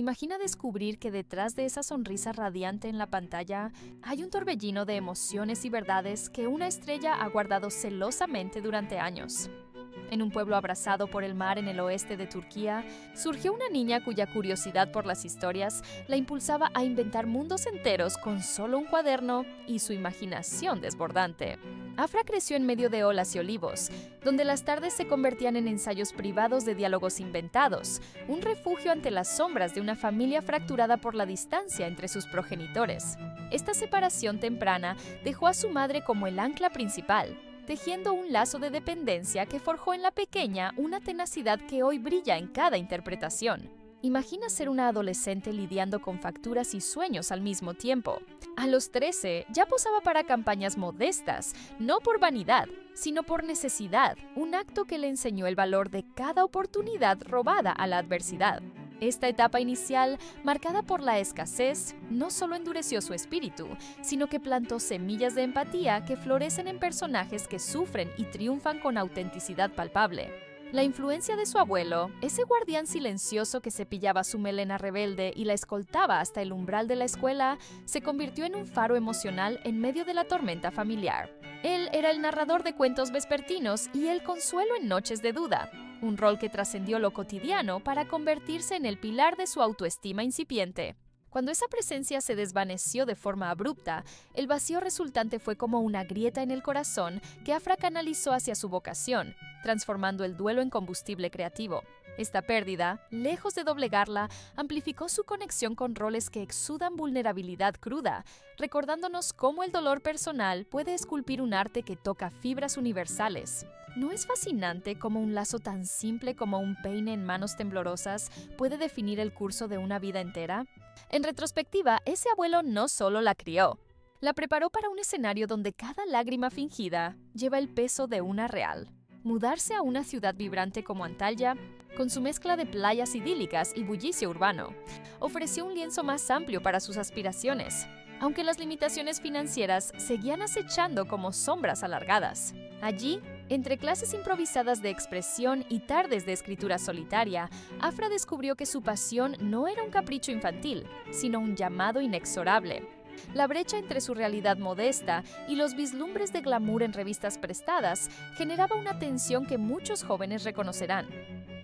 Imagina descubrir que detrás de esa sonrisa radiante en la pantalla hay un torbellino de emociones y verdades que una estrella ha guardado celosamente durante años. En un pueblo abrazado por el mar en el oeste de Turquía, surgió una niña cuya curiosidad por las historias la impulsaba a inventar mundos enteros con solo un cuaderno y su imaginación desbordante. Afra creció en medio de olas y olivos, donde las tardes se convertían en ensayos privados de diálogos inventados, un refugio ante las sombras de una familia fracturada por la distancia entre sus progenitores. Esta separación temprana dejó a su madre como el ancla principal, tejiendo un lazo de dependencia que forjó en la pequeña una tenacidad que hoy brilla en cada interpretación. Imagina ser una adolescente lidiando con facturas y sueños al mismo tiempo. A los 13 ya posaba para campañas modestas, no por vanidad, sino por necesidad, un acto que le enseñó el valor de cada oportunidad robada a la adversidad. Esta etapa inicial, marcada por la escasez, no solo endureció su espíritu, sino que plantó semillas de empatía que florecen en personajes que sufren y triunfan con autenticidad palpable. La influencia de su abuelo, ese guardián silencioso que cepillaba su melena rebelde y la escoltaba hasta el umbral de la escuela, se convirtió en un faro emocional en medio de la tormenta familiar. Él era el narrador de cuentos vespertinos y el consuelo en noches de duda, un rol que trascendió lo cotidiano para convertirse en el pilar de su autoestima incipiente. Cuando esa presencia se desvaneció de forma abrupta, el vacío resultante fue como una grieta en el corazón que Afra canalizó hacia su vocación, transformando el duelo en combustible creativo. Esta pérdida, lejos de doblegarla, amplificó su conexión con roles que exudan vulnerabilidad cruda, recordándonos cómo el dolor personal puede esculpir un arte que toca fibras universales. ¿No es fascinante cómo un lazo tan simple como un peine en manos temblorosas puede definir el curso de una vida entera? En retrospectiva, ese abuelo no solo la crió, la preparó para un escenario donde cada lágrima fingida lleva el peso de una real. Mudarse a una ciudad vibrante como Antalya, con su mezcla de playas idílicas y bullicio urbano, ofreció un lienzo más amplio para sus aspiraciones, aunque las limitaciones financieras seguían acechando como sombras alargadas. Allí, entre clases improvisadas de expresión y tardes de escritura solitaria, Afra descubrió que su pasión no era un capricho infantil, sino un llamado inexorable. La brecha entre su realidad modesta y los vislumbres de glamour en revistas prestadas generaba una tensión que muchos jóvenes reconocerán.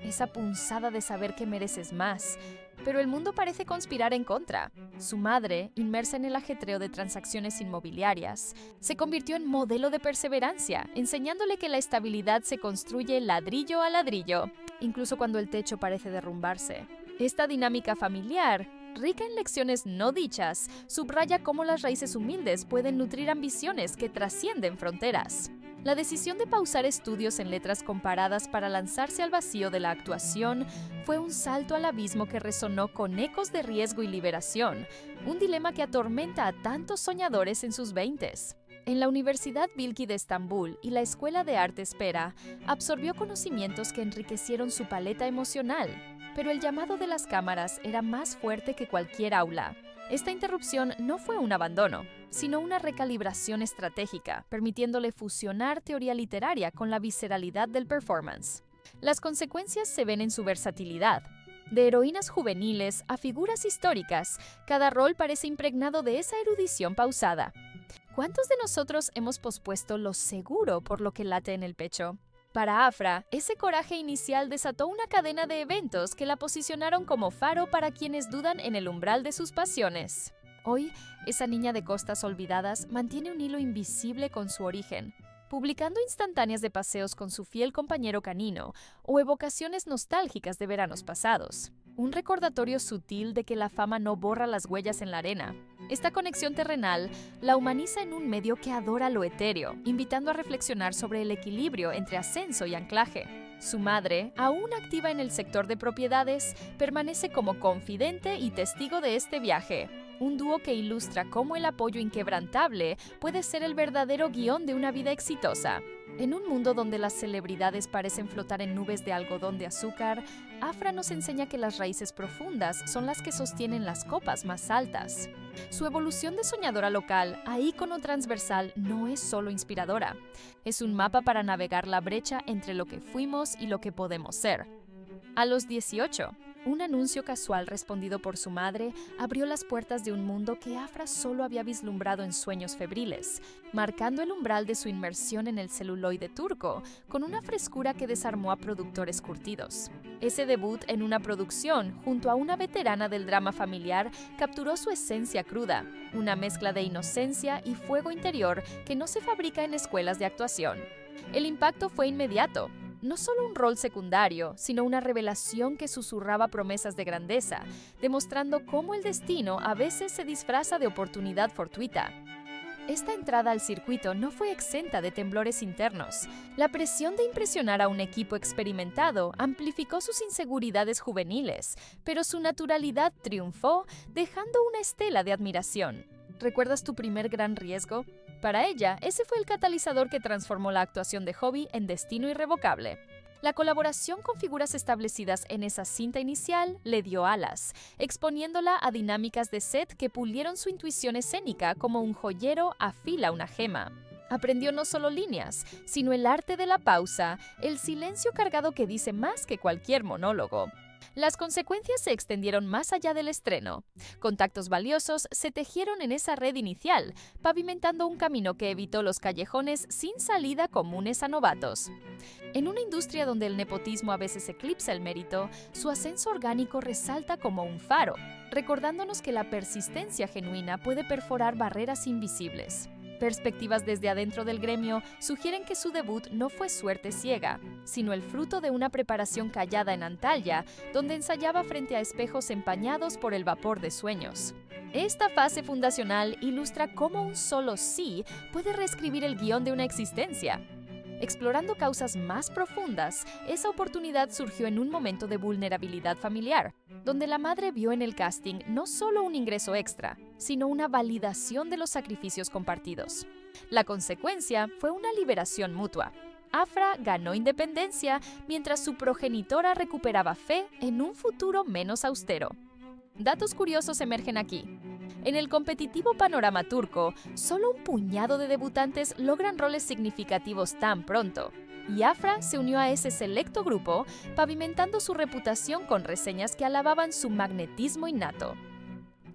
Esa punzada de saber que mereces más, pero el mundo parece conspirar en contra. Su madre, inmersa en el ajetreo de transacciones inmobiliarias, se convirtió en modelo de perseverancia, enseñándole que la estabilidad se construye ladrillo a ladrillo, incluso cuando el techo parece derrumbarse. Esta dinámica familiar, rica en lecciones no dichas, subraya cómo las raíces humildes pueden nutrir ambiciones que trascienden fronteras. La decisión de pausar estudios en letras comparadas para lanzarse al vacío de la actuación fue un salto al abismo que resonó con ecos de riesgo y liberación, un dilema que atormenta a tantos soñadores en sus veintes. En la Universidad Bilgi de Estambul y la Escuela de Arte Spera, absorbió conocimientos que enriquecieron su paleta emocional, pero el llamado de las cámaras era más fuerte que cualquier aula. Esta interrupción no fue un abandono, sino una recalibración estratégica, permitiéndole fusionar teoría literaria con la visceralidad del performance. Las consecuencias se ven en su versatilidad. De heroínas juveniles a figuras históricas, cada rol parece impregnado de esa erudición pausada. ¿Cuántos de nosotros hemos pospuesto lo seguro por lo que late en el pecho? Para Afra, ese coraje inicial desató una cadena de eventos que la posicionaron como faro para quienes dudan en el umbral de sus pasiones. Hoy, esa niña de costas olvidadas mantiene un hilo invisible con su origen, publicando instantáneas de paseos con su fiel compañero canino o evocaciones nostálgicas de veranos pasados. Un recordatorio sutil de que la fama no borra las huellas en la arena. Esta conexión terrenal la humaniza en un medio que adora lo etéreo, invitando a reflexionar sobre el equilibrio entre ascenso y anclaje. Su madre, aún activa en el sector de propiedades, permanece como confidente y testigo de este viaje. Un dúo que ilustra cómo el apoyo inquebrantable puede ser el verdadero guión de una vida exitosa. En un mundo donde las celebridades parecen flotar en nubes de algodón de azúcar, Afra nos enseña que las raíces profundas son las que sostienen las copas más altas. Su evolución de soñadora local a ícono transversal no es solo inspiradora, es un mapa para navegar la brecha entre lo que fuimos y lo que podemos ser. A los 18, Un anuncio casual respondido por su madre abrió las puertas de un mundo que Afra solo había vislumbrado en sueños febriles, marcando el umbral de su inmersión en el celuloide turco, con una frescura que desarmó a productores curtidos. Ese debut en una producción, junto a una veterana del drama familiar, capturó su esencia cruda, una mezcla de inocencia y fuego interior que no se fabrica en escuelas de actuación. El impacto fue inmediato. No solo un rol secundario, sino una revelación que susurraba promesas de grandeza, demostrando cómo el destino a veces se disfraza de oportunidad fortuita. Esta entrada al circuito no fue exenta de temblores internos. La presión de impresionar a un equipo experimentado amplificó sus inseguridades juveniles, pero su naturalidad triunfó, dejando una estela de admiración. ¿Recuerdas tu primer gran riesgo? Para ella, ese fue el catalizador que transformó la actuación de hobby en destino irrevocable. La colaboración con figuras establecidas en esa cinta inicial le dio alas, exponiéndola a dinámicas de set que pulieron su intuición escénica como un joyero afila una gema. Aprendió no solo líneas, sino el arte de la pausa, el silencio cargado que dice más que cualquier monólogo. Las consecuencias se extendieron más allá del estreno. Contactos valiosos se tejieron en esa red inicial, pavimentando un camino que evitó los callejones sin salida comunes a novatos. En una industria donde el nepotismo a veces eclipsa el mérito, su ascenso orgánico resalta como un faro, recordándonos que la persistencia genuina puede perforar barreras invisibles. Perspectivas desde adentro del gremio sugieren que su debut no fue suerte ciega, sino el fruto de una preparación callada en Antalya, donde ensayaba frente a espejos empañados por el vapor de sueños. Esta fase fundacional ilustra cómo un solo sí puede reescribir el guión de una existencia. Explorando causas más profundas, esa oportunidad surgió en un momento de vulnerabilidad familiar, donde la madre vio en el casting no solo un ingreso extra, sino una validación de los sacrificios compartidos. La consecuencia fue una liberación mutua. Afra ganó independencia mientras su progenitora recuperaba fe en un futuro menos austero. Datos curiosos emergen aquí. En el competitivo panorama turco, solo un puñado de debutantes logran roles significativos tan pronto, y Afra se unió a ese selecto grupo, pavimentando su reputación con reseñas que alababan su magnetismo innato.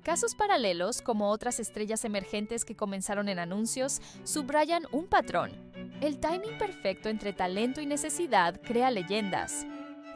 Casos paralelos, como otras estrellas emergentes que comenzaron en anuncios, subrayan un patrón. El timing perfecto entre talento y necesidad crea leyendas.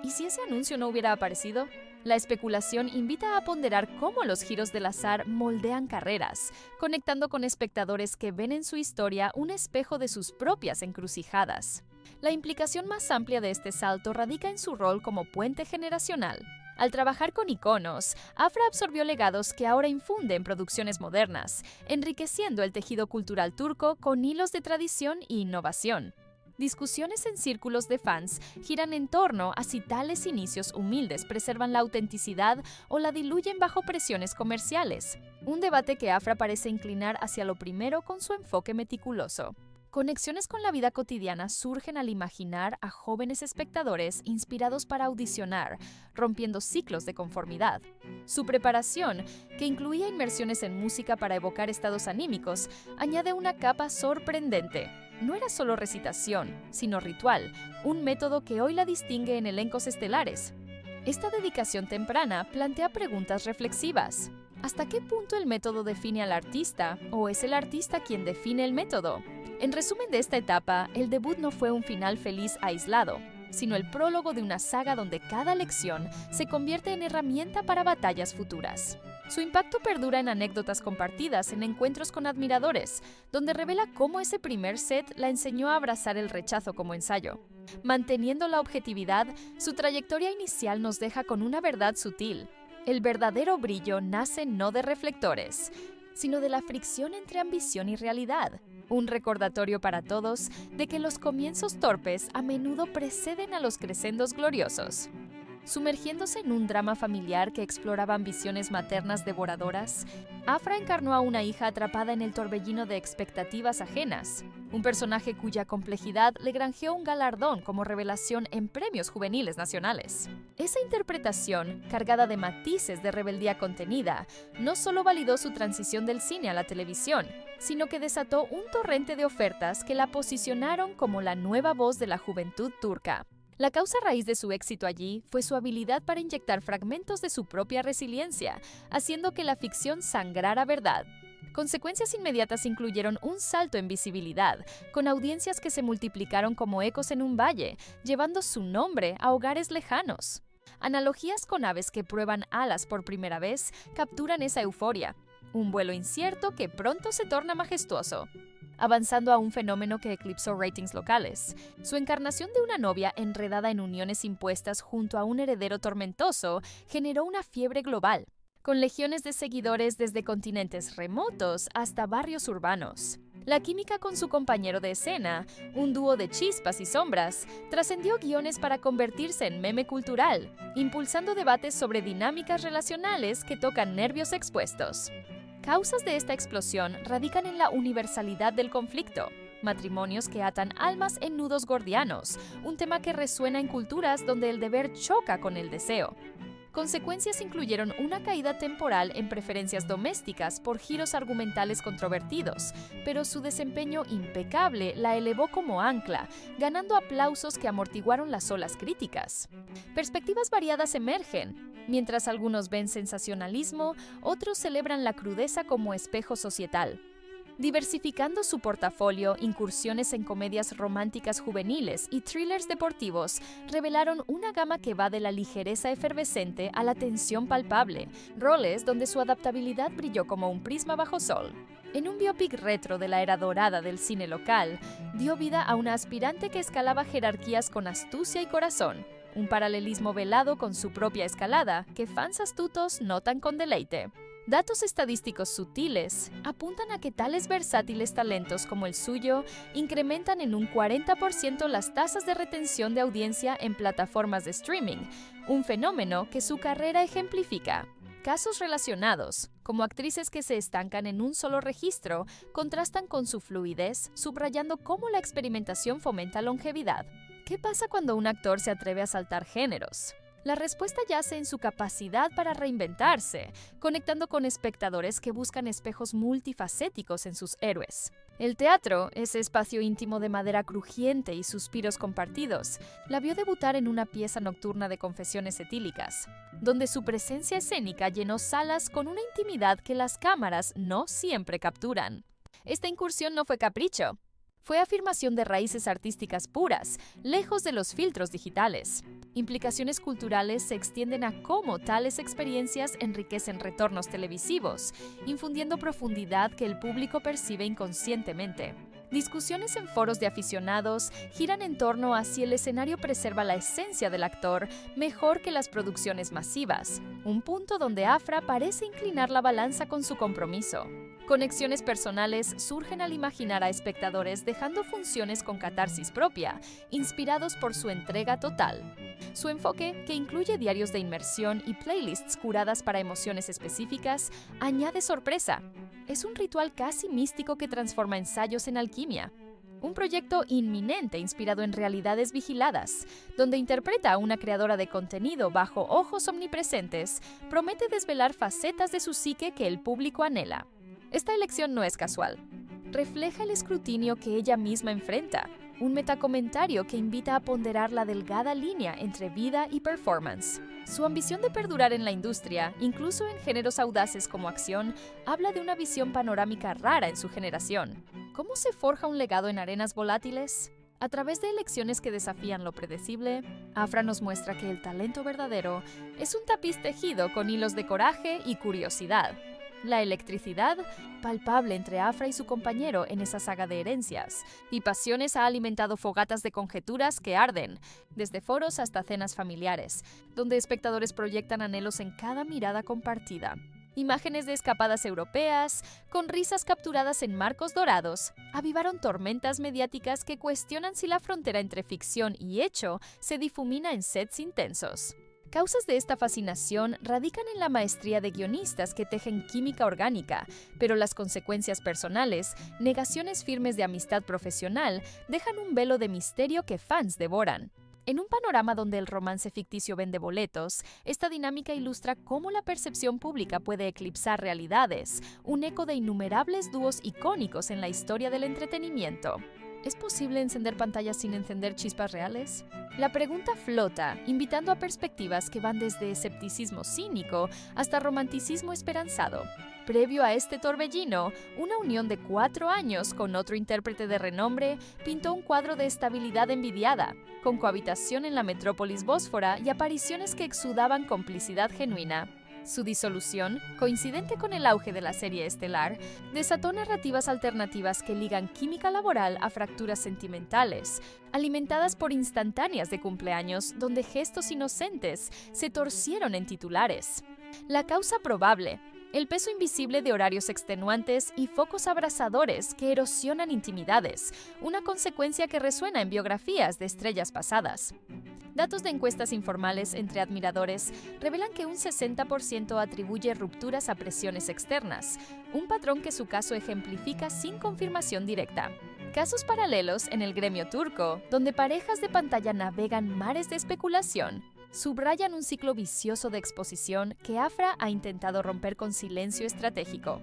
¿Y si ese anuncio no hubiera aparecido? La especulación invita a ponderar cómo los giros del azar moldean carreras, conectando con espectadores que ven en su historia un espejo de sus propias encrucijadas. La implicación más amplia de este salto radica en su rol como puente generacional. Al trabajar con iconos, Afra absorbió legados que ahora infunde en producciones modernas, enriqueciendo el tejido cultural turco con hilos de tradición e innovación. Discusiones en círculos de fans giran en torno a si tales inicios humildes preservan la autenticidad o la diluyen bajo presiones comerciales. Un debate que Afra parece inclinar hacia lo primero con su enfoque meticuloso. Conexiones con la vida cotidiana surgen al imaginar a jóvenes espectadores inspirados para audicionar, rompiendo ciclos de conformidad. Su preparación, que incluía inmersiones en música para evocar estados anímicos, añade una capa sorprendente. No era solo recitación, sino ritual, un método que hoy la distingue en elencos estelares. Esta dedicación temprana plantea preguntas reflexivas. ¿Hasta qué punto el método define al artista, o es el artista quien define el método? En resumen de esta etapa, el debut no fue un final feliz aislado, sino el prólogo de una saga donde cada lección se convierte en herramienta para batallas futuras. Su impacto perdura en anécdotas compartidas en encuentros con admiradores, donde revela cómo ese primer set la enseñó a abrazar el rechazo como ensayo. Manteniendo la objetividad, su trayectoria inicial nos deja con una verdad sutil. El verdadero brillo nace no de reflectores, sino de la fricción entre ambición y realidad. Un recordatorio para todos de que los comienzos torpes a menudo preceden a los crescendos gloriosos. Sumergiéndose en un drama familiar que exploraba ambiciones maternas devoradoras, Afra encarnó a una hija atrapada en el torbellino de expectativas ajenas, un personaje cuya complejidad le granjeó un galardón como revelación en premios juveniles nacionales. Esa interpretación, cargada de matices de rebeldía contenida, no solo validó su transición del cine a la televisión, sino que desató un torrente de ofertas que la posicionaron como la nueva voz de la juventud turca. La causa raíz de su éxito allí fue su habilidad para inyectar fragmentos de su propia resiliencia, haciendo que la ficción sangrara verdad. Consecuencias inmediatas incluyeron un salto en visibilidad, con audiencias que se multiplicaron como ecos en un valle, llevando su nombre a hogares lejanos. Analogías con aves que prueban alas por primera vez capturan esa euforia, un vuelo incierto que pronto se torna majestuoso. Avanzando a un fenómeno que eclipsó ratings locales. Su encarnación de una novia enredada en uniones impuestas junto a un heredero tormentoso generó una fiebre global, con legiones de seguidores desde continentes remotos hasta barrios urbanos. La química con su compañero de escena, un dúo de chispas y sombras, trascendió guiones para convertirse en meme cultural, impulsando debates sobre dinámicas relacionales que tocan nervios expuestos. Causas de esta explosión radican en la universalidad del conflicto. Matrimonios que atan almas en nudos gordianos, un tema que resuena en culturas donde el deber choca con el deseo. Consecuencias incluyeron una caída temporal en preferencias domésticas por giros argumentales controvertidos, pero su desempeño impecable la elevó como ancla, ganando aplausos que amortiguaron las olas críticas. Perspectivas variadas emergen. Mientras algunos ven sensacionalismo, otros celebran la crudeza como espejo societal. Diversificando su portafolio, incursiones en comedias románticas juveniles y thrillers deportivos revelaron una gama que va de la ligereza efervescente a la tensión palpable, roles donde su adaptabilidad brilló como un prisma bajo sol. En un biopic retro de la era dorada del cine local, dio vida a una aspirante que escalaba jerarquías con astucia y corazón, un paralelismo velado con su propia escalada que fans astutos notan con deleite. Datos estadísticos sutiles apuntan a que tales versátiles talentos como el suyo incrementan en un 40% las tasas de retención de audiencia en plataformas de streaming, un fenómeno que su carrera ejemplifica. Casos relacionados, como actrices que se estancan en un solo registro, contrastan con su fluidez, subrayando cómo la experimentación fomenta longevidad. ¿Qué pasa cuando un actor se atreve a saltar géneros? La respuesta yace en su capacidad para reinventarse, conectando con espectadores que buscan espejos multifacéticos en sus héroes. El teatro, ese espacio íntimo de madera crujiente y suspiros compartidos, la vio debutar en una pieza nocturna de confesiones etílicas, donde su presencia escénica llenó salas con una intimidad que las cámaras no siempre capturan. Esta incursión no fue capricho. Fue afirmación de raíces artísticas puras, lejos de los filtros digitales. Implicaciones culturales se extienden a cómo tales experiencias enriquecen retornos televisivos, infundiendo profundidad que el público percibe inconscientemente. Discusiones en foros de aficionados giran en torno a si el escenario preserva la esencia del actor mejor que las producciones masivas, un punto donde Afra parece inclinar la balanza con su compromiso. Conexiones personales surgen al imaginar a espectadores dejando funciones con catarsis propia, inspirados por su entrega total. Su enfoque, que incluye diarios de inmersión y playlists curadas para emociones específicas, añade sorpresa. Es un ritual casi místico que transforma ensayos en alquimia. Un proyecto inminente inspirado en realidades vigiladas, donde interpreta a una creadora de contenido bajo ojos omnipresentes, promete desvelar facetas de su psique que el público anhela. Esta elección no es casual. Refleja el escrutinio que ella misma enfrenta, un metacomentario que invita a ponderar la delgada línea entre vida y performance. Su ambición de perdurar en la industria, incluso en géneros audaces como acción, habla de una visión panorámica rara en su generación. ¿Cómo se forja un legado en arenas volátiles? A través de elecciones que desafían lo predecible, Afra nos muestra que el talento verdadero es un tapiz tejido con hilos de coraje y curiosidad. La electricidad, palpable entre Afra y su compañero en esa saga de herencias, y pasiones ha alimentado fogatas de conjeturas que arden, desde foros hasta cenas familiares, donde espectadores proyectan anhelos en cada mirada compartida. Imágenes de escapadas europeas, con risas capturadas en marcos dorados, avivaron tormentas mediáticas que cuestionan si la frontera entre ficción y hecho se difumina en sets intensos. Causas de esta fascinación radican en la maestría de guionistas que tejen química orgánica, pero las consecuencias personales, negaciones firmes de amistad profesional, dejan un velo de misterio que fans devoran. En un panorama donde el romance ficticio vende boletos, esta dinámica ilustra cómo la percepción pública puede eclipsar realidades, un eco de innumerables dúos icónicos en la historia del entretenimiento. ¿Es posible encender pantallas sin encender chispas reales? La pregunta flota, invitando a perspectivas que van desde escepticismo cínico hasta romanticismo esperanzado. Previo a este torbellino, una unión de 4 años con otro intérprete de renombre pintó un cuadro de estabilidad envidiada, con cohabitación en la metrópolis bósfora y apariciones que exudaban complicidad genuina. Su disolución, coincidente con el auge de la serie estelar, desató narrativas alternativas que ligan química laboral a fracturas sentimentales, alimentadas por instantáneas de cumpleaños donde gestos inocentes se torcieron en titulares. La causa probable: el peso invisible de horarios extenuantes y focos abrasadores que erosionan intimidades, una consecuencia que resuena en biografías de estrellas pasadas. Datos de encuestas informales entre admiradores revelan que un 60% atribuye rupturas a presiones externas, un patrón que su caso ejemplifica sin confirmación directa. Casos paralelos en el gremio turco, donde parejas de pantalla navegan mares de especulación, subrayan un ciclo vicioso de exposición que Afra ha intentado romper con silencio estratégico.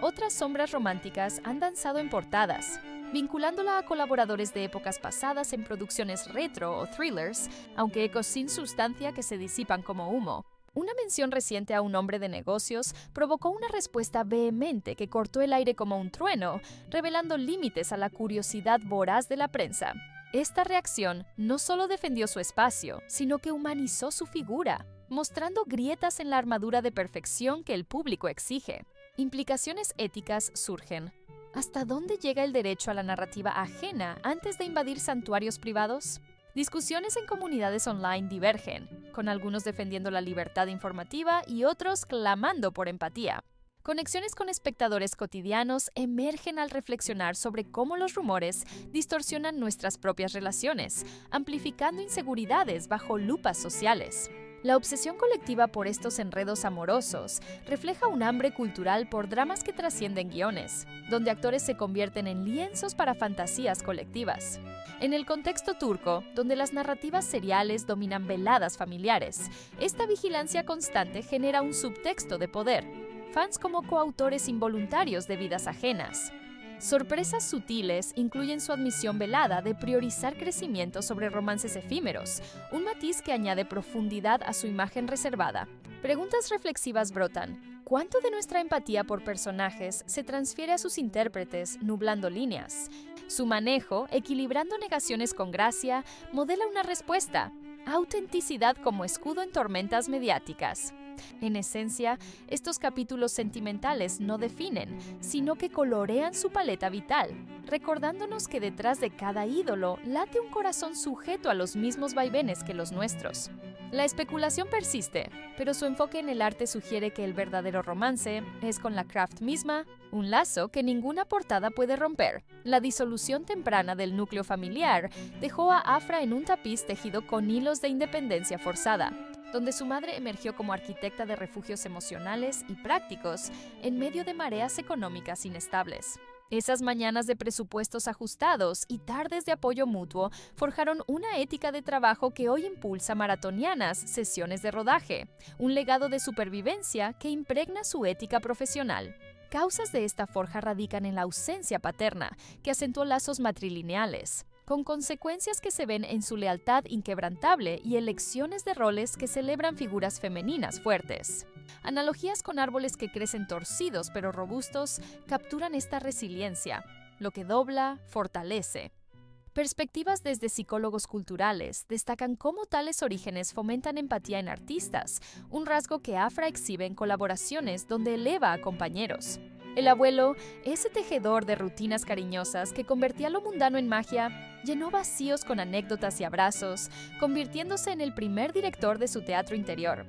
Otras sombras románticas han danzado en portadas, vinculándola a colaboradores de épocas pasadas en producciones retro o thrillers, aunque ecos sin sustancia que se disipan como humo. Una mención reciente a un hombre de negocios provocó una respuesta vehemente que cortó el aire como un trueno, revelando límites a la curiosidad voraz de la prensa. Esta reacción no solo defendió su espacio, sino que humanizó su figura, mostrando grietas en la armadura de perfección que el público exige. Implicaciones éticas surgen. ¿Hasta dónde llega el derecho a la narrativa ajena antes de invadir santuarios privados? Discusiones en comunidades online divergen, con algunos defendiendo la libertad informativa y otros clamando por empatía. Conexiones con espectadores cotidianos emergen al reflexionar sobre cómo los rumores distorsionan nuestras propias relaciones, amplificando inseguridades bajo lupas sociales. La obsesión colectiva por estos enredos amorosos refleja un hambre cultural por dramas que trascienden guiones, donde actores se convierten en lienzos para fantasías colectivas. En el contexto turco, donde las narrativas seriales dominan veladas familiares, esta vigilancia constante genera un subtexto de poder. Fans como coautores involuntarios de vidas ajenas. Sorpresas sutiles incluyen su admisión velada de priorizar crecimiento sobre romances efímeros, un matiz que añade profundidad a su imagen reservada. Preguntas reflexivas brotan. ¿Cuánto de nuestra empatía por personajes se transfiere a sus intérpretes, nublando líneas? Su manejo, equilibrando negaciones con gracia, modela una respuesta: autenticidad como escudo en tormentas mediáticas. En esencia, estos capítulos sentimentales no definen, sino que colorean su paleta vital, recordándonos que detrás de cada ídolo late un corazón sujeto a los mismos vaivenes que los nuestros. La especulación persiste, pero su enfoque en el arte sugiere que el verdadero romance es con la craft misma, un lazo que ninguna portada puede romper. La disolución temprana del núcleo familiar dejó a Afra en un tapiz tejido con hilos de independencia forzada, donde su madre emergió como arquitecta de refugios emocionales y prácticos en medio de mareas económicas inestables. Esas mañanas de presupuestos ajustados y tardes de apoyo mutuo forjaron una ética de trabajo que hoy impulsa maratonianas sesiones de rodaje, un legado de supervivencia que impregna su ética profesional. Causas de esta forja radican en la ausencia paterna, que acentuó lazos matrilineales, con consecuencias que se ven en su lealtad inquebrantable y elecciones de roles que celebran figuras femeninas fuertes. Analogías con árboles que crecen torcidos pero robustos capturan esta resiliencia, lo que dobla, fortalece. Perspectivas desde psicólogos culturales destacan cómo tales orígenes fomentan empatía en artistas, un rasgo que Afra exhibe en colaboraciones donde eleva a compañeros. El abuelo, ese tejedor de rutinas cariñosas que convertía lo mundano en magia, llenó vacíos con anécdotas y abrazos, convirtiéndose en el primer director de su teatro interior.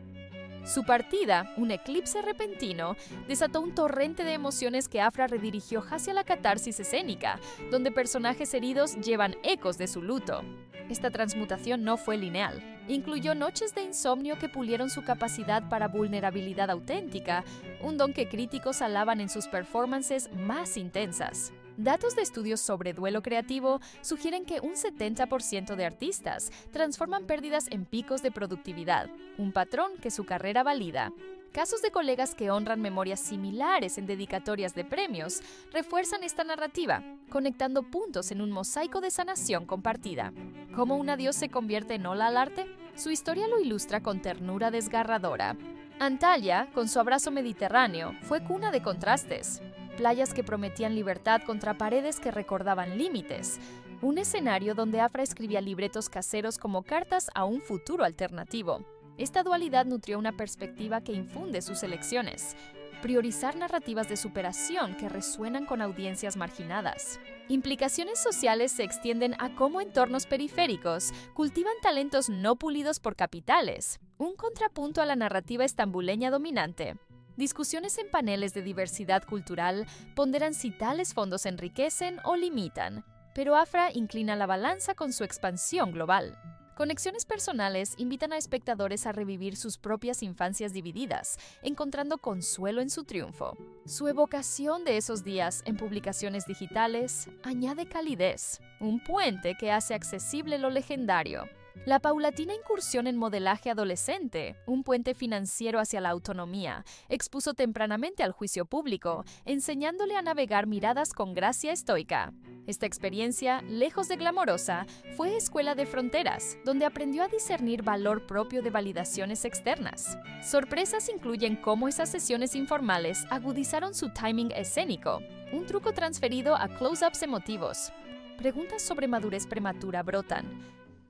Su partida, un eclipse repentino, desató un torrente de emociones que Afra redirigió hacia la catarsis escénica, donde personajes heridos llevan ecos de su luto. Esta transmutación no fue lineal. Incluyó noches de insomnio que pulieron su capacidad para vulnerabilidad auténtica, un don que críticos alaban en sus performances más intensas. Datos de estudios sobre duelo creativo sugieren que un 70% de artistas transforman pérdidas en picos de productividad, un patrón que su carrera valida. Casos de colegas que honran memorias similares en dedicatorias de premios refuerzan esta narrativa, conectando puntos en un mosaico de sanación compartida. ¿Cómo un adiós se convierte en ola al arte? Su historia lo ilustra con ternura desgarradora. Antalya, con su abrazo mediterráneo, fue cuna de contrastes. Playas que prometían libertad contra paredes que recordaban límites. Un escenario donde Afra escribía libretos caseros como cartas a un futuro alternativo. Esta dualidad nutrió una perspectiva que infunde sus elecciones. Priorizar narrativas de superación que resuenan con audiencias marginadas. Implicaciones sociales se extienden a cómo entornos periféricos cultivan talentos no pulidos por capitales, un contrapunto a la narrativa estambuleña dominante. Discusiones en paneles de diversidad cultural ponderan si tales fondos enriquecen o limitan, pero Afra inclina la balanza con su expansión global. Conexiones personales invitan a espectadores a revivir sus propias infancias divididas, encontrando consuelo en su triunfo. Su evocación de esos días en publicaciones digitales añade calidez, un puente que hace accesible lo legendario. La paulatina incursión en modelaje adolescente, un puente financiero hacia la autonomía, expuso tempranamente al juicio público, enseñándole a navegar miradas con gracia estoica. Esta experiencia, lejos de glamorosa, fue escuela de fronteras, donde aprendió a discernir valor propio de validaciones externas. Sorpresas incluyen cómo esas sesiones informales agudizaron su timing escénico, un truco transferido a close-ups emotivos. Preguntas sobre madurez prematura brotan.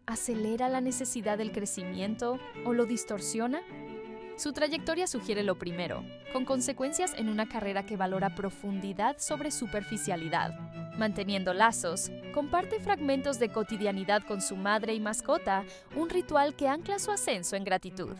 ¿Acelera la necesidad del crecimiento o lo distorsiona? Su trayectoria sugiere lo primero, con consecuencias en una carrera que valora profundidad sobre superficialidad. Manteniendo lazos, comparte fragmentos de cotidianidad con su madre y mascota, un ritual que ancla su ascenso en gratitud.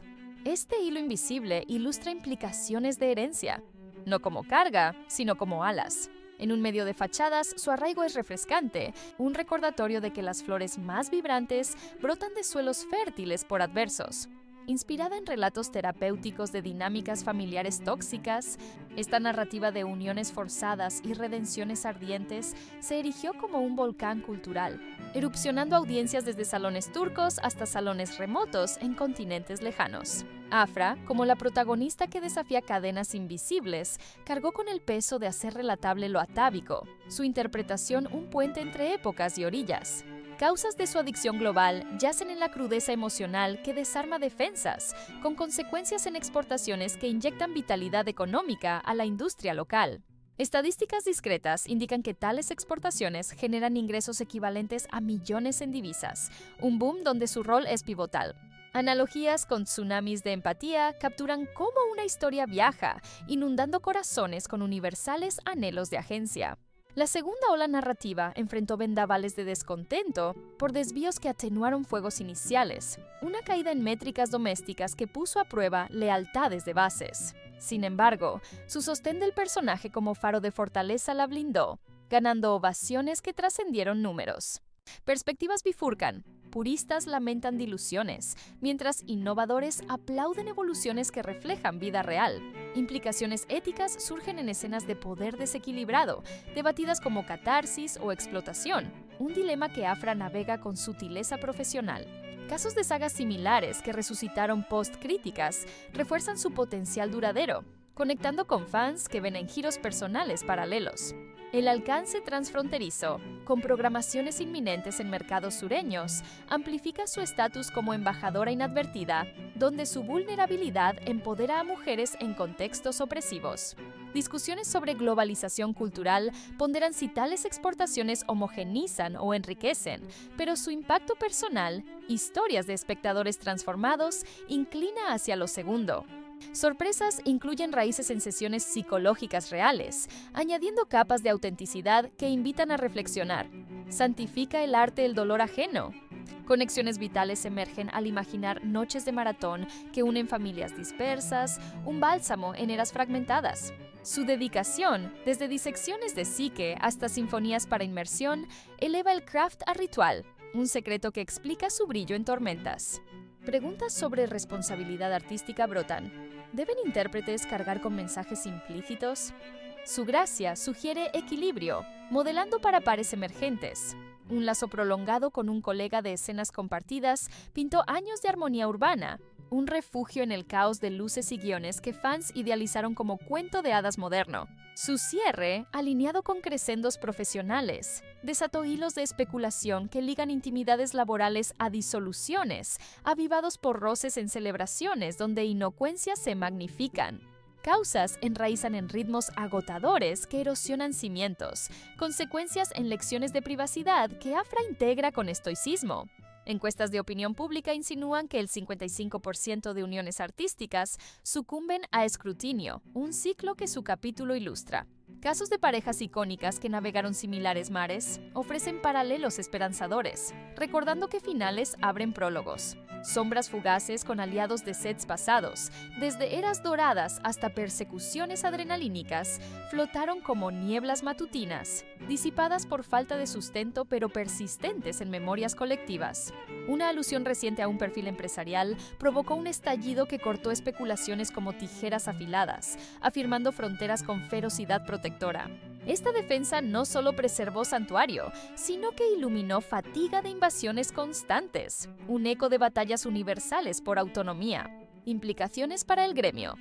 Este hilo invisible ilustra implicaciones de herencia, no como carga, sino como alas. En un medio de fachadas, su arraigo es refrescante, un recordatorio de que las flores más vibrantes brotan de suelos fértiles por adversos. Inspirada en relatos terapéuticos de dinámicas familiares tóxicas, esta narrativa de uniones forzadas y redenciones ardientes se erigió como un volcán cultural, erupcionando audiencias desde salones turcos hasta salones remotos en continentes lejanos. Afra, como la protagonista que desafía cadenas invisibles, cargó con el peso de hacer relatable lo atávico, su interpretación un puente entre épocas y orillas. Causas de su adicción global yacen en la crudeza emocional que desarma defensas, con consecuencias en exportaciones que inyectan vitalidad económica a la industria local. Estadísticas discretas indican que tales exportaciones generan ingresos equivalentes a millones en divisas, un boom donde su rol es pivotal. Analogías con tsunamis de empatía capturan cómo una historia viaja, inundando corazones con universales anhelos de agencia. La segunda ola narrativa enfrentó vendavales de descontento por desvíos que atenuaron fuegos iniciales, una caída en métricas domésticas que puso a prueba lealtades de bases. Sin embargo, su sostén del personaje como faro de fortaleza la blindó, ganando ovaciones que trascendieron números. Perspectivas bifurcan. Puristas lamentan diluciones, mientras innovadores aplauden evoluciones que reflejan vida real. Implicaciones éticas surgen en escenas de poder desequilibrado, debatidas como catarsis o explotación, un dilema que Afra navega con sutileza profesional. Casos de sagas similares que resucitaron post-críticas refuerzan su potencial duradero, conectando con fans que ven en giros personales paralelos. El alcance transfronterizo, con programaciones inminentes en mercados sureños, amplifica su estatus como embajadora inadvertida, donde su vulnerabilidad empodera a mujeres en contextos opresivos. Discusiones sobre globalización cultural ponderan si tales exportaciones homogenizan o enriquecen, pero su impacto personal, historias de espectadores transformados, inclina hacia lo segundo. Sorpresas incluyen raíces en sesiones psicológicas reales, añadiendo capas de autenticidad que invitan a reflexionar. ¿Santifica el arte el dolor ajeno? Conexiones vitales emergen al imaginar noches de maratón que unen familias dispersas, un bálsamo en eras fragmentadas. Su dedicación, desde disecciones de psique hasta sinfonías para inmersión, eleva el craft a ritual, un secreto que explica su brillo en tormentas. Preguntas sobre responsabilidad artística brotan. ¿Deben intérpretes cargar con mensajes implícitos? Su gracia sugiere equilibrio, modelando para pares emergentes. Un lazo prolongado con un colega de escenas compartidas pintó años de armonía urbana, un refugio en el caos de luces y guiones que fans idealizaron como cuento de hadas moderno. Su cierre, alineado con crescendos profesionales, desató hilos de especulación que ligan intimidades laborales a disoluciones, avivados por roces en celebraciones donde inocuencias se magnifican. Causas enraizan en ritmos agotadores que erosionan cimientos, consecuencias en lecciones de privacidad que Afra integra con estoicismo. Encuestas de opinión pública insinúan que el 55% de uniones artísticas sucumben a escrutinio, un ciclo que su capítulo ilustra. Casos de parejas icónicas que navegaron similares mares ofrecen paralelos esperanzadores, recordando que finales abren prólogos. Sombras fugaces con aliados de sets pasados, desde eras doradas hasta persecuciones adrenalínicas, flotaron como nieblas matutinas, disipadas por falta de sustento pero persistentes en memorias colectivas. Una alusión reciente a un perfil empresarial provocó un estallido que cortó especulaciones como tijeras afiladas, afirmando fronteras con ferocidad protectora. Esta defensa no solo preservó santuario, sino que iluminó fatiga de invasiones constantes, un eco de batallas universales por autonomía. Implicaciones para el gremio.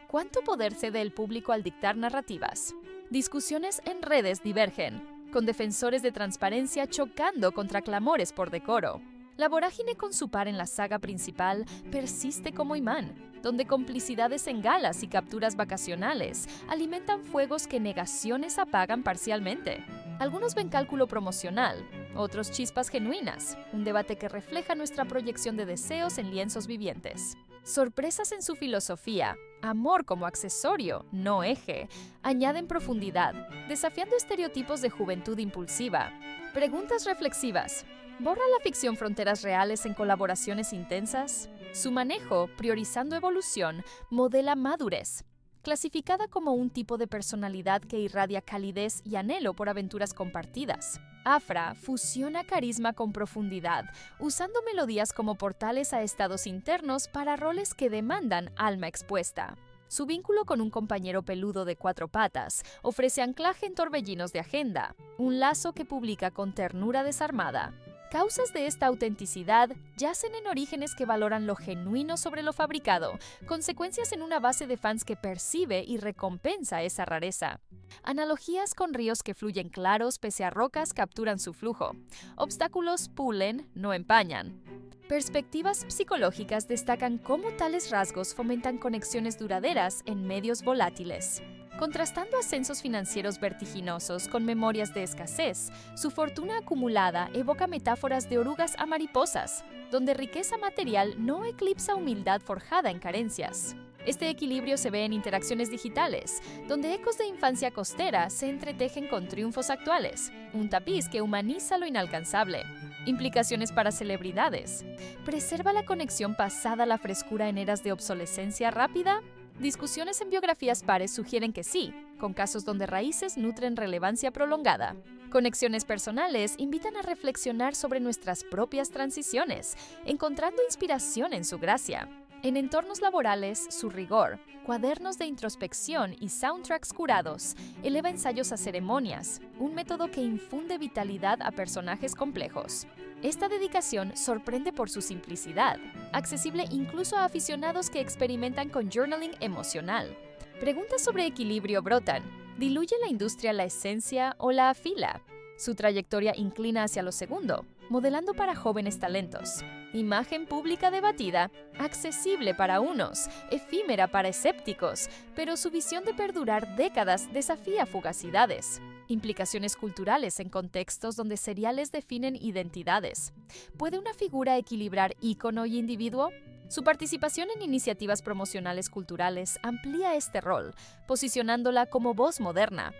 ¿Cuánto poder cede el público al dictar narrativas? Discusiones en redes divergen, con defensores de transparencia chocando contra clamores por decoro. La vorágine con su par en la saga principal persiste como imán, donde complicidades en galas y capturas vacacionales alimentan fuegos que negaciones apagan parcialmente. Algunos ven cálculo promocional, otros chispas genuinas, un debate que refleja nuestra proyección de deseos en lienzos vivientes. Sorpresas en su filosofía, amor como accesorio, no eje, añaden profundidad, desafiando estereotipos de juventud impulsiva. Preguntas reflexivas. ¿Borra la ficción fronteras reales en colaboraciones intensas? Su manejo, priorizando evolución, modela madurez. Clasificada como un tipo de personalidad que irradia calidez y anhelo por aventuras compartidas. Afra fusiona carisma con profundidad, usando melodías como portales a estados internos para roles que demandan alma expuesta. Su vínculo con un compañero peludo de 4 patas ofrece anclaje en torbellinos de agenda, un lazo que publica con ternura desarmada. Causas de esta autenticidad yacen en orígenes que valoran lo genuino sobre lo fabricado, consecuencias en una base de fans que percibe y recompensa esa rareza. Analogías con ríos que fluyen claros pese a rocas capturan su flujo. Obstáculos pulen, no empañan. Perspectivas psicológicas destacan cómo tales rasgos fomentan conexiones duraderas en medios volátiles. Contrastando ascensos financieros vertiginosos con memorias de escasez, su fortuna acumulada evoca metáforas de orugas a mariposas, donde riqueza material no eclipsa humildad forjada en carencias. Este equilibrio se ve en interacciones digitales, donde ecos de infancia costera se entretejen con triunfos actuales, un tapiz que humaniza lo inalcanzable. Implicaciones para celebridades. ¿Preserva la conexión pasada la frescura en eras de obsolescencia rápida? Discusiones en biografías pares sugieren que sí, con casos donde raíces nutren relevancia prolongada. Conexiones personales invitan a reflexionar sobre nuestras propias transiciones, encontrando inspiración en su gracia. En entornos laborales, su rigor, cuadernos de introspección y soundtracks curados eleva ensayos a ceremonias, un método que infunde vitalidad a personajes complejos. Esta dedicación sorprende por su simplicidad, accesible incluso a aficionados que experimentan con journaling emocional. Preguntas sobre equilibrio brotan. ¿Diluye la industria la esencia o la afila? Su trayectoria inclina hacia lo segundo, modelando para jóvenes talentos. Imagen pública debatida, accesible para unos, efímera para escépticos, pero su visión de perdurar décadas desafía fugacidades. Implicaciones culturales en contextos donde seriales definen identidades. ¿Puede una figura equilibrar ícono y individuo? Su participación en iniciativas promocionales culturales amplía este rol, posicionándola como voz moderna.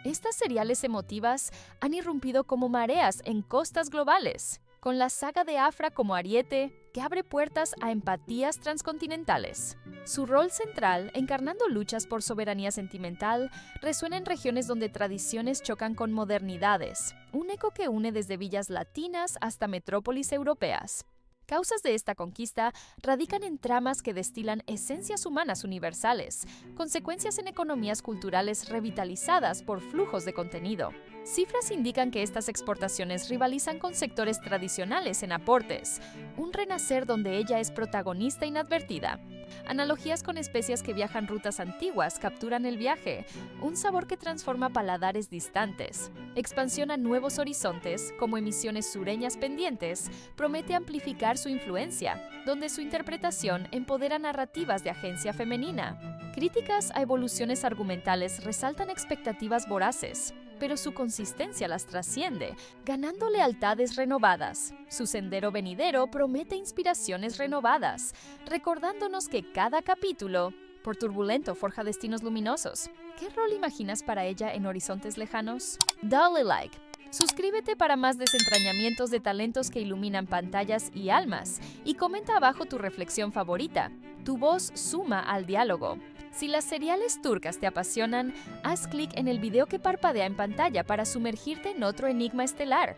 Estas seriales emotivas han irrumpido como mareas en costas globales, con la saga de Afra como ariete que abre puertas a empatías transcontinentales. Su rol central, encarnando luchas por soberanía sentimental, resuena en regiones donde tradiciones chocan con modernidades, un eco que une desde villas latinas hasta metrópolis europeas. Causas de esta conquista radican en tramas que destilan esencias humanas universales, consecuencias en economías culturales revitalizadas por flujos de contenido. Cifras indican que estas exportaciones rivalizan con sectores tradicionales en aportes, un renacer donde ella es protagonista inadvertida. Analogías con especias que viajan rutas antiguas capturan el viaje, un sabor que transforma paladares distantes. Expansión a nuevos horizontes, como emisiones sureñas pendientes, promete amplificar su influencia, donde su interpretación empodera narrativas de agencia femenina. Críticas a evoluciones argumentales resaltan expectativas voraces, pero su consistencia las trasciende, ganando lealtades renovadas. Su sendero venidero promete inspiraciones renovadas, recordándonos que cada capítulo, por turbulento, forja destinos luminosos. ¿Qué rol imaginas para ella en horizontes lejanos? Dale like. Suscríbete para más desentrañamientos de talentos que iluminan pantallas y almas, y comenta abajo tu reflexión favorita. Tu voz suma al diálogo. Si las seriales turcas te apasionan, haz clic en el video que parpadea en pantalla para sumergirte en otro enigma estelar.